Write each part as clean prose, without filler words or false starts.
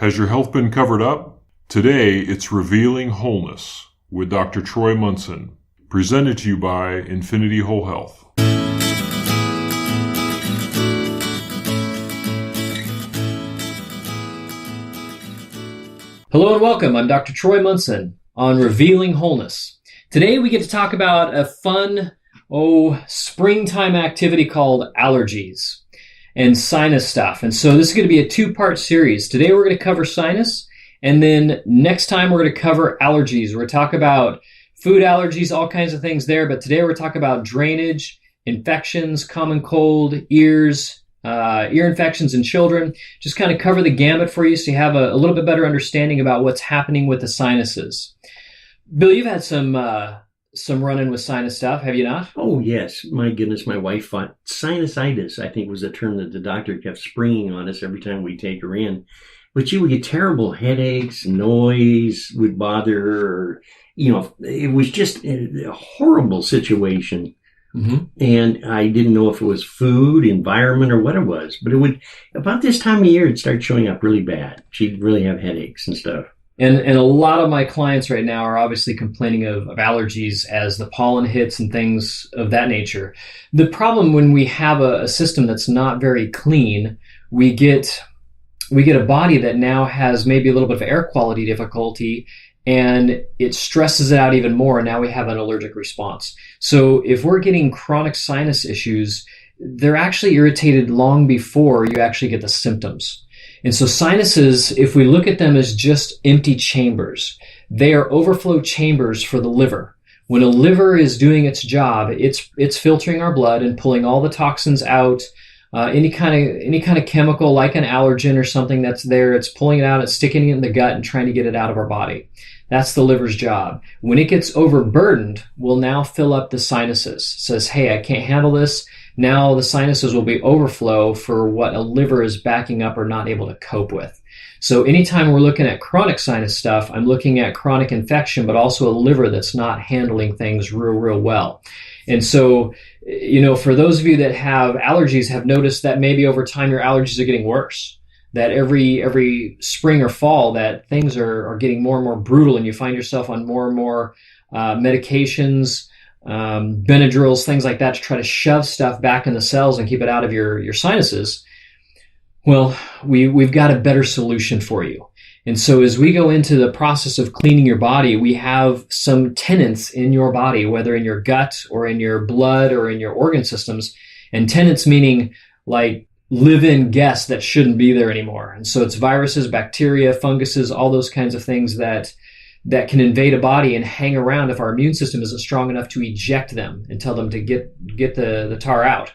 Has your health been covered up? Today, it's Revealing Wholeness with Dr. Troy Munson, presented to you by Infinity Whole Health. Hello and welcome. I'm Dr. Troy Munson on Revealing Wholeness. Today we get to talk about a fun, springtime activity called allergies and sinus stuff. And so this is going to be a two-part series. Today we're going to cover sinus, and then next time we're going to cover allergies. We're going to talk about food allergies, all kinds of things there. But today we're talking about drainage, infections, common cold, ears, ear infections in children. Just kind of cover the gamut for you so you have a little bit better understanding about what's happening with the sinuses. Bill, you've had some run-in with sinus stuff, have you not? Oh, yes. My goodness, my wife thought sinusitis, I think, was the term that the doctor kept springing on us every time we take her in. But she would get terrible headaches, noise would bother her. It was just a horrible situation. Mm-hmm. And I didn't know if it was food, environment, or what it was. But about this time of year, it'd start showing up really bad. She'd really have headaches and stuff. And a lot of my clients right now are obviously complaining of allergies as the pollen hits and things of that nature. The problem when we have a system that's not very clean, we get a body that now has maybe a little bit of air quality difficulty, and it stresses it out even more, and now we have an allergic response. So if we're getting chronic sinus issues, they're actually irritated long before you actually get the symptoms. And so sinuses, if we look at them as just empty chambers, they are overflow chambers for the liver. When a liver is doing its job, it's filtering our blood and pulling all the toxins out. Any kind of chemical like an allergen or something that's there, it's pulling it out, it's sticking it in the gut and trying to get it out of our body. That's the liver's job. When it gets overburdened, we'll now fill up the sinuses. Says, hey, I can't handle this. Now the sinuses will be overflow for what a liver is backing up or not able to cope with. So anytime we're looking at chronic sinus stuff, I'm looking at chronic infection, but also a liver that's not handling things real well. And so, for those of you that have allergies, have noticed that maybe over time your allergies are getting worse. That every spring or fall that things are getting more and more brutal, and you find yourself on more and more medications, Benadryls, things like that, to try to shove stuff back in the cells and keep it out of your sinuses. Well, we've got a better solution for you. And so as we go into the process of cleaning your body, we have some tenants in your body, whether in your gut or in your blood or in your organ systems. And tenants meaning like live-in guests that shouldn't be there anymore. And so it's viruses, bacteria, funguses, all those kinds of things that can invade a body and hang around if our immune system isn't strong enough to eject them and tell them to get the tar out.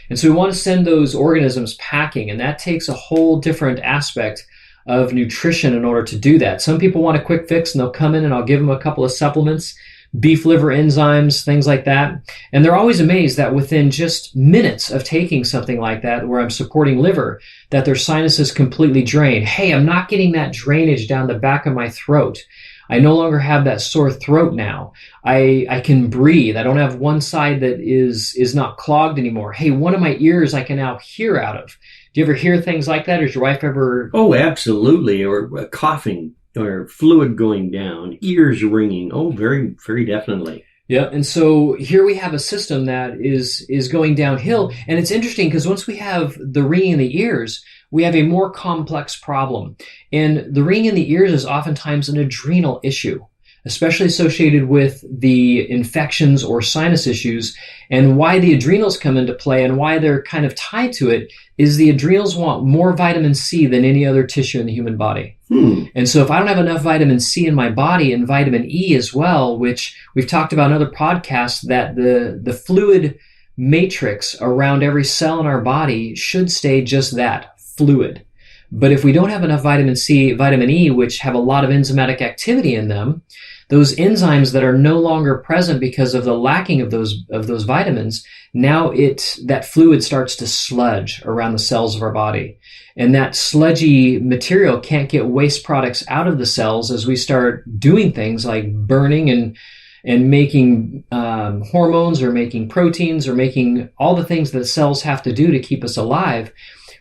And so we want to send those organisms packing, and that takes a whole different aspect of nutrition in order to do that. Some people want a quick fix, and they'll come in and I'll give them a couple of supplements, beef liver enzymes, things like that. And they're always amazed that within just minutes of taking something like that, where I'm supporting liver, that their sinuses completely drain. Hey, I'm not getting that drainage down the back of my throat. I no longer have that sore throat now. I can breathe. I don't have one side that is not clogged anymore. Hey, one of my ears I can now hear out of. Do you ever hear things like that? Or has your wife ever? Oh, absolutely. Or coughing or fluid going down, ears ringing. Oh, very, very definitely. Yeah, and so here we have a system that is going downhill. And it's interesting because once we have the ringing in the ears, we have a more complex problem. And the ringing in the ears is oftentimes an adrenal issue, especially associated with the infections or sinus issues. And why the adrenals come into play and why they're kind of tied to it is the adrenals want more vitamin C than any other tissue in the human body. And so if I don't have enough vitamin C in my body, and vitamin E as well, which we've talked about in other podcasts, that the fluid matrix around every cell in our body should stay just that, fluid. But if we don't have enough vitamin C, vitamin E, which have a lot of enzymatic activity in them, those enzymes that are no longer present because of the lacking of those vitamins, now that fluid starts to sludge around the cells of our body. And that sludgy material can't get waste products out of the cells as we start doing things like burning and making hormones or making proteins or making all the things that cells have to do to keep us alive.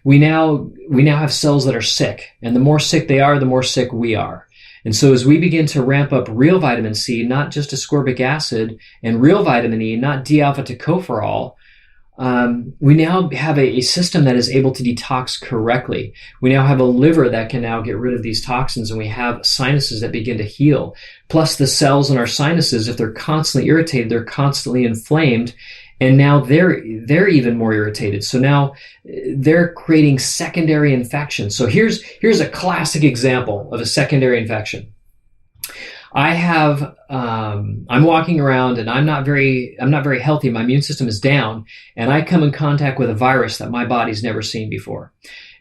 we now have cells that are sick. And the more sick they are, the more sick we are. And so as we begin to ramp up real vitamin C, not just ascorbic acid, and real vitamin E, not D-alpha tocopherol, we now have a system that is able to detox correctly. We now have a liver that can now get rid of these toxins, and we have sinuses that begin to heal. Plus the cells in our sinuses, if they're constantly irritated, they're constantly inflamed, and now they're even more irritated. So now they're creating secondary infections. So here's a classic example of a secondary infection. I'm walking around and I'm not very healthy. My immune system is down, and I come in contact with a virus that my body's never seen before.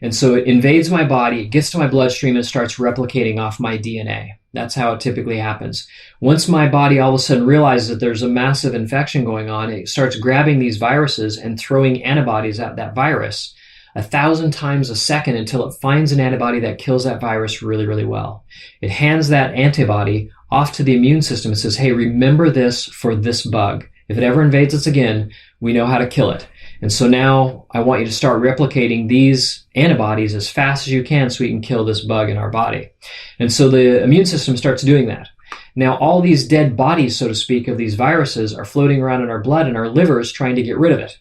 And so it invades my body, it gets to my bloodstream, and starts replicating off my DNA. That's how it typically happens. Once my body all of a sudden realizes that there's a massive infection going on, it starts grabbing these viruses and throwing antibodies at that virus 1,000 times a second until it finds an antibody that kills that virus really, really well. It hands that antibody off to the immune system and says, hey, remember this for this bug. If it ever invades us again, we know how to kill it. And so now I want you to start replicating these antibodies as fast as you can so we can kill this bug in our body. And so the immune system starts doing that. Now all these dead bodies, so to speak, of these viruses are floating around in our blood, and our liver is trying to get rid of it.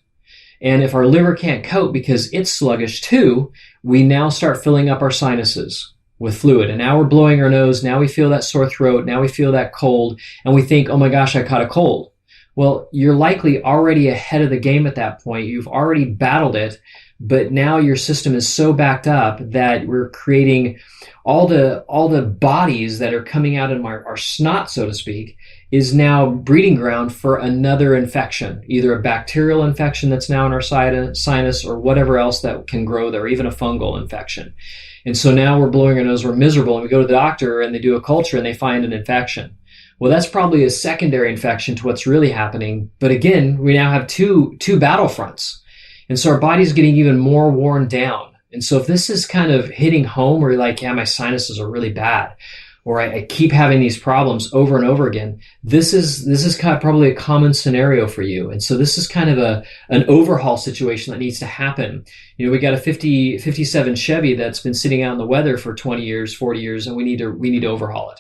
And if our liver can't cope because it's sluggish too, we now start filling up our sinuses with fluid. And now we're blowing our nose. Now we feel that sore throat. Now we feel that cold. And we think, oh my gosh, I caught a cold. Well, you're likely already ahead of the game at that point. You've already battled it, but now your system is so backed up that we're creating all the bodies that are coming out in our snot, so to speak, is now breeding ground for another infection, either a bacterial infection that's now in our sinus or whatever else that can grow there, even a fungal infection. And so now we're blowing our nose, we're miserable, and we go to the doctor and they do a culture and they find an infection. Well, that's probably a secondary infection to what's really happening. But again, we now have two battlefronts. And so our body's getting even more worn down. And so if this is kind of hitting home where you're like, yeah, my sinuses are really bad, or I keep having these problems over and over again, this is kind of probably a common scenario for you. And so this is kind of an overhaul situation that needs to happen. You know, we got a 57 Chevy that's been sitting out in the weather for 20 years, 40 years, and we need to overhaul it.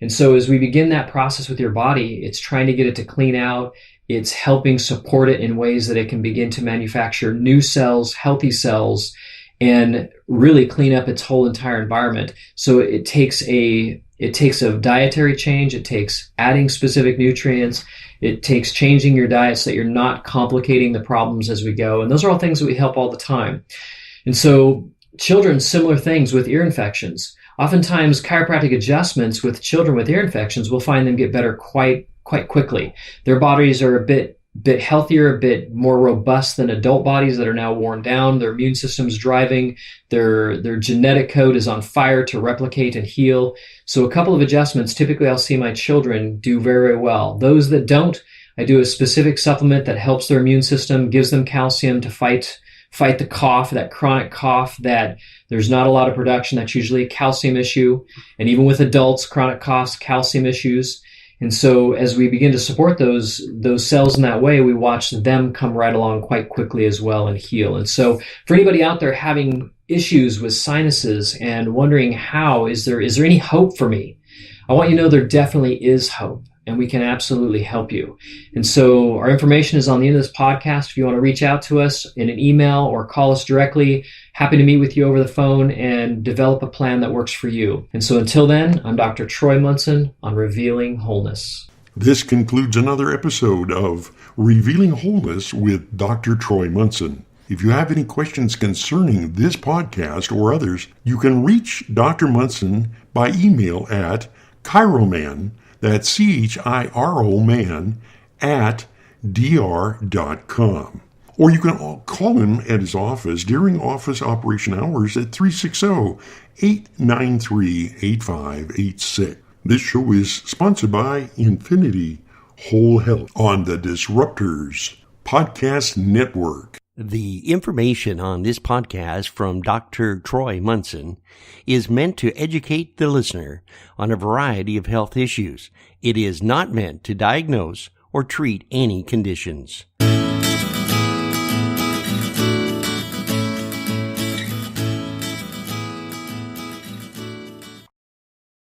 And so as we begin that process with your body, it's trying to get it to clean out. It's helping support it in ways that it can begin to manufacture new cells, healthy cells, and really clean up its whole entire environment. So it takes a dietary change, it takes adding specific nutrients, it takes changing your diet so that you're not complicating the problems as we go. And those are all things that we help all the time. And so children, similar things with ear infections. Oftentimes chiropractic adjustments with children with ear infections, we'll find them get better quite quickly. Their bodies are a bit healthier, a bit more robust than adult bodies that are now worn down. Their immune system's driving. Their genetic code is on fire to replicate and heal. So a couple of adjustments, typically I'll see my children do very, very well. Those that don't, I do a specific supplement that helps their immune system, gives them calcium to fight the cough, that chronic cough that there's not a lot of production. That's usually a calcium issue. And even with adults, chronic coughs, calcium issues. And so as we begin to support those cells in that way, we watch them come right along quite quickly as well and heal. And so for anybody out there having issues with sinuses and wondering is there any hope for me? I want you to know there definitely is hope, and we can absolutely help you. And so our information is on the end of this podcast. If you want to reach out to us in an email or call us directly, happy to meet with you over the phone and develop a plan that works for you. And so until then, I'm Dr. Troy Munson on Revealing Wholeness. This concludes another episode of Revealing Wholeness with Dr. Troy Munson. If you have any questions concerning this podcast or others, you can reach Dr. Munson by email at chiroman, that's CHIRO man, at dr.com. Or you can call him at his office during office operation hours at 360-893-8586. This show is sponsored by Infinity Whole Health on the Disruptors Podcast Network. The information on this podcast from Dr. Troy Munson is meant to educate the listener on a variety of health issues. It is not meant to diagnose or treat any conditions.